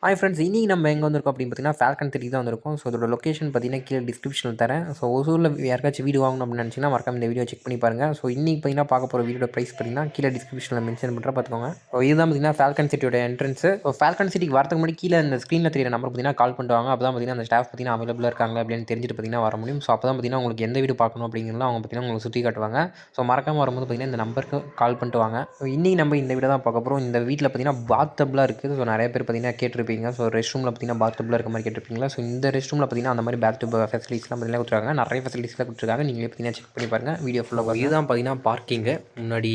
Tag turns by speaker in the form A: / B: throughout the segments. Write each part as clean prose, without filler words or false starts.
A: Hi friends, இன்னைக்கு நம்ம எங்கே வந்திருக்கோம் அப்படின்னு பார்த்தீங்கன்னா, ஃபால்கன் சிட்டிக்கு தான் வந்திருக்கோம். ஸோ அதோட லொக்கேஷன் பார்த்தீங்கன்னா கீழே டிஸ்கிரிப்ஷனில் தரேன். ஸோ ஒசூரில் யாருக்காச்சும் வீடு வாங்கணும் அப்படின்னு நினச்சிங்கன்னா மறக்காம இந்த வீடியோ செக் பண்ணி பாருங்கள். ஸோ இன்னைக்கு பார்த்தீங்கன்னா பார்க்க போகிற வீடியோட ப்ரைஸ் பார்த்தீங்கன்னா கீழே டிஸ்கிரிப்ஷனில் மென்ஷன் பண்ணுற பார்த்துக்கோங்க. ஸோ இதுதான் பார்த்தீங்கன்னா ஃபால்கன் சிட்டியோட என்ட்ரன்ஸ். ஸோ ஃபால்கன் சிட்டிக்கு வரதுக்கு முன்னாடி கீழே இந்த ஸ்க்ரீனில் தெரியிற நம்பர் பார்த்தீங்கன்னா கால் பண்ணிட்டு வாங்க. அப்போ தான் பார்த்தீங்கன்னா அந்த ஸ்டாஃப் பார்த்தீங்கன்னா அவைலபிளாக இருக்காங்க அப்படின்னு தெரிஞ்சுட்டு பார்த்தீங்கன்னா வர முடியும். ஸோ அப்போ தான் பார்த்தீங்கன்னா உங்களுக்கு எந்த வீடு பார்க்கணும் அப்படிங்கிறத அவங்க பார்த்தீங்கன்னா உங்களுக்கு சுற்றி காட்டுவாங்க. ஸோ மறக்காம வரும்போது பார்த்தீங்கன்னா இந்த நம்பருக்கு கால் பண்ணிட்டு வாங்க. ஸோ இன்றைக்கி நம்ம இந்த வீடியோ தான் பார்க்க போகிறோம். இந்த வீட்டில் பார்த்தீங்கன்னா பாத்டப்லாம் இருக்குது. ஸோ நிறைய பேர் பார்த்தீங்கன்னா கேட்டிருப்பீங்க. ஸோ ரெஸ்ட் ரூமில் பார்த்தீங்கன்னா பாத்டப்ல இருக்க மாதிரி கேட்டிருப்பீங்களா. ஸோ இந்த ரெஸ்ட் ரூமில் பார்த்தீங்கன்னா அந்த மாதிரி பாத்டப் ஃபெசிலிட்டிஸ்லாம் பார்த்தீங்கன்னா கொடுத்துருக்காங்க. நிறைய ஃபெசிலிட்டிஸ்லாம் கொடுத்துருக்காங்க. நீங்களே பார்த்தீங்கன்னா செக் பண்ணி பாருங்கள். வீடியோ ஃபுல்லாக இதுதான் பார்த்தீங்கன்னா பார்க்கிங்கு. முன்னாடி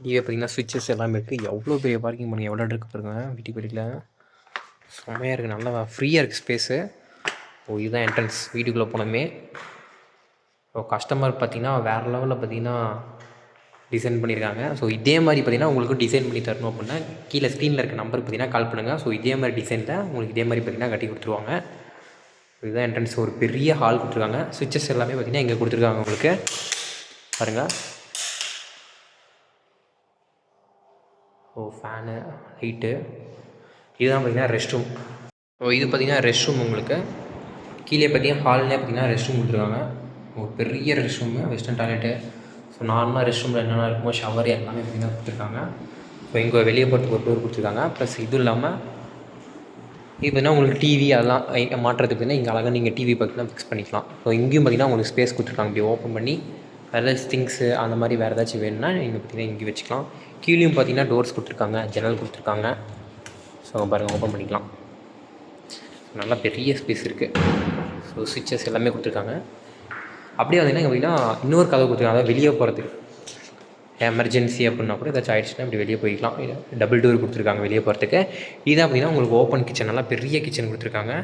A: வெளியே பார்த்தீங்கன்னா சுவிட்சஸ் எல்லாமே இருக்குது. எவ்வளோ பெரிய பார்க்கிங் பண்ணுங்கள், எவ்வளோ இருக்குது பாருங்க. வீட்டுக்கு வெளியில் செம்மையாக இருக்குது, நல்லா ஃப்ரீயாக இருக்குது ஸ்பேஸு. ஓ இதுதான் என்ட்ரன்ஸ். வீட்டுக்குள்ளே போனோமே ஸோ கஸ்டமர் பார்த்தீங்கன்னா வேறு லெவலில் பார்த்தீங்கன்னா டிசைன் பண்ணியிருக்காங்க. ஸோ இதே மாதிரி பார்த்தீங்கன்னா உங்களுக்கு டிசைன் பண்ணி தரணும் அப்படின்னா கீழே ஸ்க்ரீனில் இருக்க நம்பருக்கு பார்த்தீங்கன்னா கால் பண்ணுங்கள். ஸோ இதே மாதிரி டிசைனில் உங்களுக்கு இதே மாதிரி பார்த்தீங்கன்னா கட்டி கொடுத்துருவாங்க. இதுதான் என்ட்ரன்ஸ். ஒரு பெரிய ஹால் கொடுத்துருக்காங்க. சுவிட்சஸ் எல்லாமே பார்த்தீங்கன்னா இங்கே கொடுத்துருக்காங்க உங்களுக்கு பாருங்கள். ஓ ஃபேனு, லைட்டு. இதுதான் பார்த்தீங்கன்னா ரெஸ்ட் ரூம். ஸோ இது பார்த்தீங்கன்னா ரெஸ்ட் ரூம். உங்களுக்கு கீழே பார்த்தீங்கன்னா ஹால்லே பார்த்தீங்கன்னா ரெஸ்ட் ரூம் கொடுத்துருக்காங்க. ஒரு பெரிய rest room, western toilet. So நார்மலாக ரெஸ்ட் ரூமில் என்னென்ன இருக்குமோ ஷவர் எல்லாமே பார்த்தீங்கன்னா கொடுத்துருக்காங்க. ஸோ இங்கே வெளியே போகிறதுக்கு ஒரு டோர் கொடுத்துருக்காங்க. ப்ளஸ் இதுவும் இல்லாமல் இது பார்த்தீங்கன்னா உங்களுக்கு டிவி அதெல்லாம் மாட்டுறதுக்கு பார்த்தீங்கன்னா இங்கே அழகாக நீங்கள் டிவி பார்த்தீங்கன்னா ஃபிக்ஸ் பண்ணிக்கலாம். ஸோ இங்கேயும் பார்த்தீங்கன்னா உங்களுக்கு ஸ்பேஸ் கொடுத்துருக்காங்க. இப்படி ஓப்பன் பண்ணி வேறு ஏதாச்சும் திங்ஸு அந்த மாதிரி வேறு ஏதாச்சும் வேணும்னா நீங்கள் பார்த்தீங்கன்னா இங்கே வச்சுக்கலாம். கீழேயும் பார்த்தீங்கன்னா டோர்ஸ் கொடுத்துருக்காங்க, ஜன்னல் கொடுத்துருக்காங்க. ஸோ பாருங்கள், ஓப்பன் பண்ணிக்கலாம். நல்லா பெரிய ஸ்பேஸ் இருக்குது. ஸோ சுவிட்சஸ் எல்லாமே கொடுத்துருக்காங்க. அப்படியே வந்தீங்கன்னா இங்கே பார்த்தீங்கன்னா இன்னொரு கதவு கொடுத்துருக்காங்க. அதாவது வெளியே போகிறதுக்கு எமர்ஜென்சி அப்படின்னா கூட ஏதாச்சும் ஆகிடுச்சுன்னா இப்படி வெளியே போய்க்கலாம். டபுள் டோர் கொடுத்துருக்காங்க வெளியே போகிறதுக்கு. இதான் பார்த்தீங்கன்னா உங்களுக்கு ஓப்பன் கிச்சன், நல்லா பெரிய கிச்சன் கொடுத்துருக்காங்க.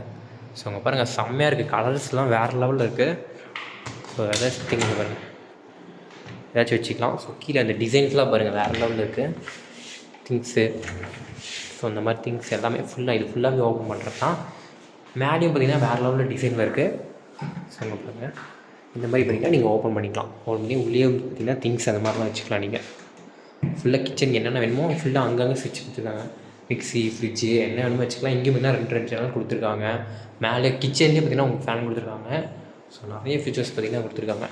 A: ஸோ அங்கே பாருங்கள் செம்மையாக இருக்குது. கலர்ஸ்லாம் வேறு லெவலில் இருக்குது. ஸோ ஏதாச்சும் திங்ஸ் பாருங்கள், ஏதாச்சும் வச்சுக்கலாம். ஸோ கீழே அந்த டிசைன்ஸ்லாம் பாருங்கள் வேறு லெவலில் இருக்குது திங்ஸு. ஸோ இந்த மாதிரி திங்ஸ் எல்லாமே ஃபுல்லாக இது ஃபுல்லாகவே ஓப்பன் பண்ணுறது தான். மேலேயும் பார்த்திங்கன்னா வேறு லெவலில் டிசைனில் இருக்குது. ஸோ அங்கே பாருங்கள் இந்த மாதிரி பார்த்திங்கன்னா நீங்கள் ஓப்பன் பண்ணிக்கலாம். ஓப்பன் பண்ணி உள்ளே பார்த்திங்கன்னா திங்ஸ் அந்த மாதிரிலாம் வச்சுக்கலாம். நீங்கள் ஃபுல்லாக கிச்சன் என்னென்ன வேணுமோ ஃபுல்லாக அங்கங்கே ஸ்விட்ச் கொடுத்துருக்காங்க. மிக்ஸி, ஃப்ரிட்ஜு என்ன வேணுமோ வச்சுக்கலாம். இங்கேயும் பார்த்திங்கன்னா ரெண்டு சேனல் கொடுத்துருக்காங்க. மேலே கிச்சன்லேயே பார்த்திங்கன்னா உங்களுக்கு ஃபேன் கொடுத்துருக்காங்க. ஸோ நிறைய ஃபீச்சர்ஸ் பார்த்திங்கன்னா கொடுத்துருக்காங்க.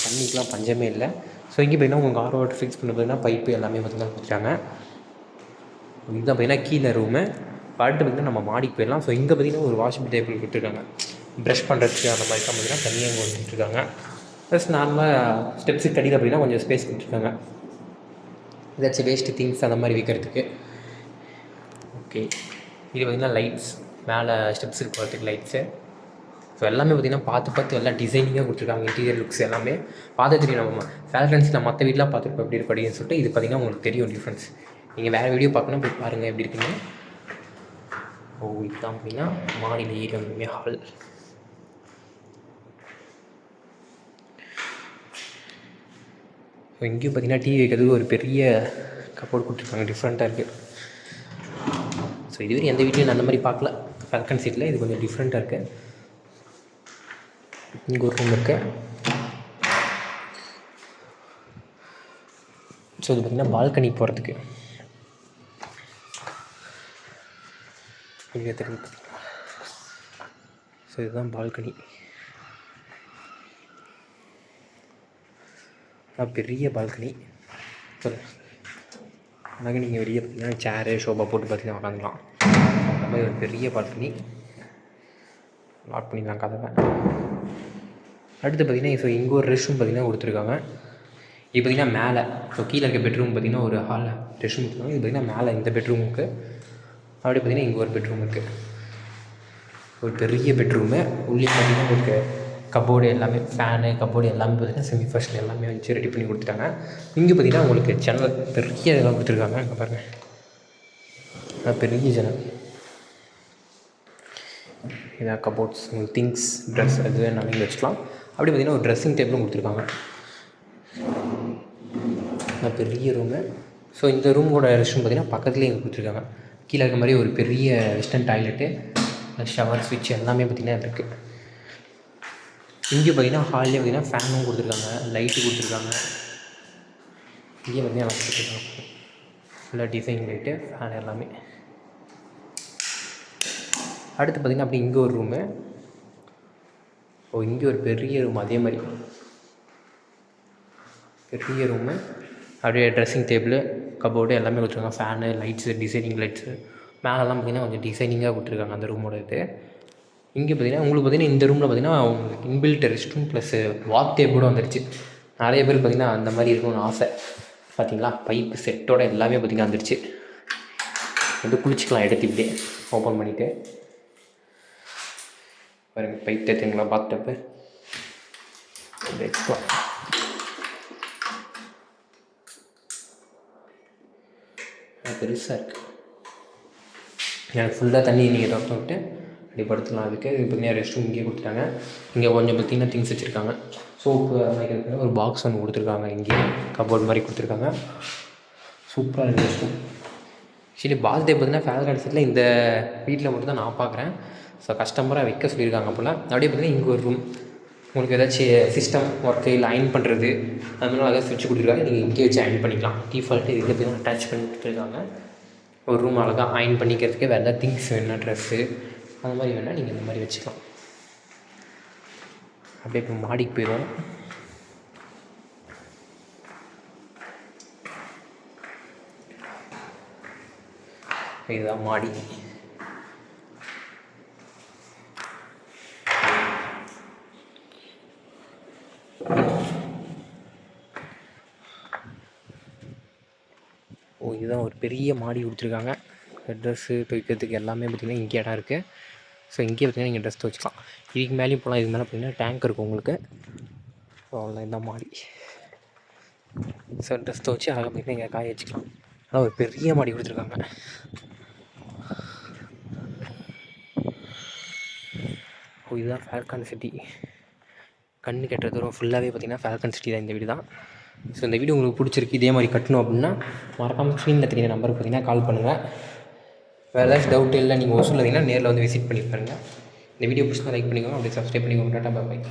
A: தண்ணிக்கெலாம் பஞ்சமே இல்லை. ஸோ இங்கே பார்த்திங்கன்னா உங்களுக்கு ஆரோ வாட்டர் ஃபிக்ஸ் பண்ண பார்த்திங்கன்னா பைப்பு எல்லாமே பார்த்திங்கன்னா கொடுத்துருக்காங்க. இதுதான் பார்த்திங்கன்னா கீழே ரூமு. அடுத்து பார்த்திங்கன்னா நம்ம மாடிக்கு போயிடலாம். ஸோ இங்கே பார்த்திங்கன்னா ஒரு வாஷிங் டேபிள் கொடுத்துருக்காங்க. ப்ரஷ் பண்ணுறதுக்கு அந்த மாதிரிலாம் பார்த்திங்கன்னா தனியாக இங்கே கொடுத்துருக்காங்க. ப்ளஸ் நார்மலாக ஸ்டெப்ஸுக்கு அடியில் அப்படின்னா கொஞ்சம் ஸ்பேஸ் கொடுத்துருக்காங்க. ஏதாச்சும் வேஸ்ட்டு திங்ஸ் அந்த மாதிரி வைக்கிறதுக்கு. ஓகே, இது பார்த்திங்கன்னா லைட்ஸ், மேலே ஸ்டெப்ஸுக்கு போகிறதுக்கு லைட்ஸு. ஸோ எல்லாமே பார்த்திங்கன்னா பார்த்து எல்லாம் டிசைனிங்காக கொடுத்துருக்காங்க. இன்டீரியர் லுக்ஸ் எல்லாமே பார்த்து தெரியும். நம்ம ஃபால்கன்ஸில் மற்ற வீட்டிலாம் பார்த்துருப்போம் எப்படி இருக்கும் அப்படின்னு சொல்லிட்டு. இது பார்த்திங்கன்னா உங்களுக்கு தெரியும் டிஃப்ரென்ஸ். நீங்கள் வேறு வீடியோ பார்க்கணும், போய் பாருங்கள் எப்படி இருக்குன்னு. ஓ இதுதான் பார்த்திங்கன்னா மாடியில் ஏறி வந்தோமே ஹால். ஸோ இங்கேயும் பார்த்திங்கன்னா டிவி வைக்கிறதுக்கு ஒரு பெரிய கப்போர்ட் கொடுத்துருக்காங்க. டிஃப்ரெண்ட்டாக இருக்குது. ஸோ இதுவரை எந்த வீட்லையும் நான் அந்த மாதிரி பார்க்கல. ஃபால்கன் சீட்டில் இது கொஞ்சம் டிஃப்ரெண்ட்டாக இருக்குது. இங்கே ஒரு ரூம் இருக்குது. ஸோ இது பார்த்திங்கன்னா பால்கனி போகிறதுக்கு இங்கே தெரிஞ்சு. ஸோ இதுதான் பால்கனி. பெரிய பால்கனி. அழகாக நீங்கள் வெளியே பார்த்தீங்கன்னா சேரு ஷோபா போட்டு பார்த்தீங்கன்னா உட்காந்துக்கலாம். அந்த மாதிரி ஒரு பெரிய பால்கனி. லாக் பண்ணிக்கலாம் கதவை. அடுத்து பார்த்திங்கன்னா ஸோ இங்கே ஒரு ரெஸ்ட் ரூம் பார்த்திங்கன்னா கொடுத்துருக்காங்க. இது பார்த்திங்கன்னா மேலே. ஸோ கீழே இருக்க பெட்ரூம் பார்த்திங்கன்னா ஒரு ஹாலில் ரெஸ்ட் ரூம் கொடுத்துருக்காங்க. இது பார்த்திங்கன்னா மேலே இந்த பெட்ரூமுக்கு. அப்படி பார்த்திங்கன்னா இங்கே ஒரு பெட்ரூம் இருக்குது. ஒரு பெரிய பெட்ரூமு. உள்ளே பார்த்திங்கன்னா உங்களுக்கு கபோர்டு எல்லாமே, ஃபேனு கபோர்டு எல்லாமே பார்த்திங்கன்னா செமி ஃபர்ஸ்ட் எல்லாமே வச்சு ரெடி பண்ணி கொடுத்துட்டாங்க. இங்கே பார்த்திங்கன்னா உங்களுக்கு ஜன்னல் பெரிய இதெல்லாம் கொடுத்துருக்காங்க. அங்கே பாருங்கள், பெரிய ஜன்னல். இதான் கபோர்ட்ஸ், உங்களுக்கு திங்ஸ், ட்ரெஸ் அது வேணாலும் இங்கே வச்சுக்கலாம். அப்படி பார்த்திங்கன்னா ஒரு ட்ரெஸ்ஸிங் டேபிளும் கொடுத்துருக்காங்க. பெரிய ரூமு. ஸோ இந்த ரூமோட ரெஸ்ட் ரூம் பார்த்திங்கன்னா பக்கத்துலேயே இங்கே கொடுத்துருக்காங்க. கீழே இருக்க மாதிரி ஒரு பெரிய வெஸ்டர்ன் டாய்லெட்டு, ஷவர், ஸ்விட்ச் எல்லாமே பார்த்திங்கன்னா இருக்குது. இங்கே பார்த்திங்கன்னா ஹால்லேயே பார்த்திங்கன்னா ஃபேனும் கொடுத்துருக்காங்க, லைட்டு கொடுத்துருக்காங்க. இங்கே பார்த்திங்கன்னா நல்லா கொடுத்துருக்காங்க. ஃபுல்லாக டிசைன் லைட்டு, ஃபேன் எல்லாமே. அடுத்து பார்த்திங்கன்னா அப்படியே இங்கே ஒரு ரூமு. இங்கே ஒரு பெரிய ரூம், அதே மாதிரி பெரிய ரூமு. அப்படியே ட்ரெஸ்ஸிங் டேபிள், கபோர்டு எல்லாமே கொடுத்துருக்காங்க. Fan, lights, designing lights. மேலெலாம் பார்த்திங்கன்னா கொஞ்சம் டிசைனிங்காக கொடுத்துருக்காங்க அந்த ரூமோட இது. இங்கே பார்த்திங்கன்னா உங்களுக்கு பார்த்திங்கன்னா இந்த ரூமில் பார்த்திங்கன்னா உங்களுக்கு இன்பில்ட் ரெஸ்ட் ரூம் ப்ளஸ் வாக் டேப் கூட வந்துடுச்சு. நிறைய பேர் பார்த்திங்கன்னா அந்த மாதிரி இருக்கணும்னு ஆசை. பார்த்திங்களா, பைப்பு செட்டோட எல்லாமே பார்த்திங்கன்னா வந்துடுச்சு. வந்து குளிச்சிக்கலாம் எடுத்து இப்படியே ஓப்பன் பண்ணிவிட்டு. பாருங்க, பைப் தேத்துங்களா, பாத் டப்பு வச்சுக்கலாம். பெருசாக இருக்குது. எனக்கு ஃபுல்லாக தண்ணி நீங்கள் திறந்து விட்டு அப்படி படுத்துக்கலாம். அதுக்கு பார்த்திங்கன்னா ரெஸ்ட் ரூம் இங்கே கொடுத்துட்டாங்க. இங்கே கொஞ்சம் பார்த்திங்கன்னா திங்ஸ் வச்சுருக்காங்க. சோப்பு அமைக்கிறதுக்கு ஒரு பாக்ஸ் ஒன்று கொடுத்துருக்காங்க. இங்கே கபோர்ட் மாதிரி கொடுத்துருக்காங்க. சூப்பராக இருக்குது ரெஸ்ட் ரூம். ஆக்சுவலி பாத்டே பார்த்திங்கன்னா ஃபேல்கான் செட்டில் இந்த வீட்டில் மட்டும் தான் நான் பார்க்குறேன். ஸோ கஸ்டமராக வைக்க சொல்லியிருக்காங்க போல். அப்படியே பார்த்திங்கன்னா இங்கே ஒரு ரூம், உங்களுக்கு ஏதாச்சும் சிஸ்டம் ஒர்க்கு இல்லை அயன் பண்ணுறது அது மாதிரி அழகாக ஸ்விட்ச் கொடுத்துருக்காங்க. நீங்கள் இங்கே வச்சு அயன் பண்ணிக்கலாம். டிஃபால்ட்டு இதில் போய் அட்டாச் பண்ணி கொடுத்துருக்காங்க. ஒரு ரூம் அழகாக அயன் பண்ணிக்கிறதுக்கு வேறு ஏதாவது திங்ஸ் வேணுன்னா, ட்ரெஸ்ஸு அது மாதிரி வேணால் நீங்கள் இந்த மாதிரி வச்சுக்கலாம். அப்படியே இப்போ மாடிக்கு போயிடும். இதுதான் மாடி. இதுதான் ஒரு பெரிய மாடி கொடுத்துருக்காங்க. ட்ரெஸ்ஸு துவைக்கிறதுக்கு எல்லாமே பார்த்திங்கன்னா இங்கே இடம் இருக்குது. ஸோ இங்கேயே பார்த்திங்கன்னா நீங்கள் ட்ரெஸ் துவைச்சிக்கலாம். இதுக்கு மேலேயும் போகலாம். இதுக்கு மேலே பார்த்திங்கன்னா டேங்க் இருக்கும் உங்களுக்கு. ஸோ அவ்வளோ இந்த மாடி. ஸோ ட்ரெஸ் துவைச்சி அழகாக பார்த்திங்கன்னா இங்கே காய வச்சுக்கலாம். ஆனால் ஒரு பெரிய மாடி கொடுத்துருக்காங்க. இதுதான் ஃபால்கான் சிட்டி. கண்ணு கெட்டுற தூரம் ஃபுல்லாகவே பார்த்திங்கன்னா ஃபால்கான் சிட்டி தான் இந்த வீடு தான். ஸோ இந்த வீடியோ உங்களுக்கு பிடிச்சிருக்கு, இதே மாதிரி கட்டணும் அப்படின்னா மறக்காமல் ஸ்க்ரீனில் தெரியுற நம்பருக்கு பார்த்திங்கன்னா கால் பண்ணுங்கள். வேறு ஏதாச்சும் டவுட் இல்லை, நீங்கள் ஒசூரில் இருந்தீங்கன்னா நேரில் வந்து விசிட் பண்ணி பாருங்கள். இந்த வீடியோ பிடிச்சினா லைக் பண்ணிக்கோங்க, அப்படியே சப்ஸ்கிரைப் பண்ணிக்கோங்க. டாட்டா, பாய்.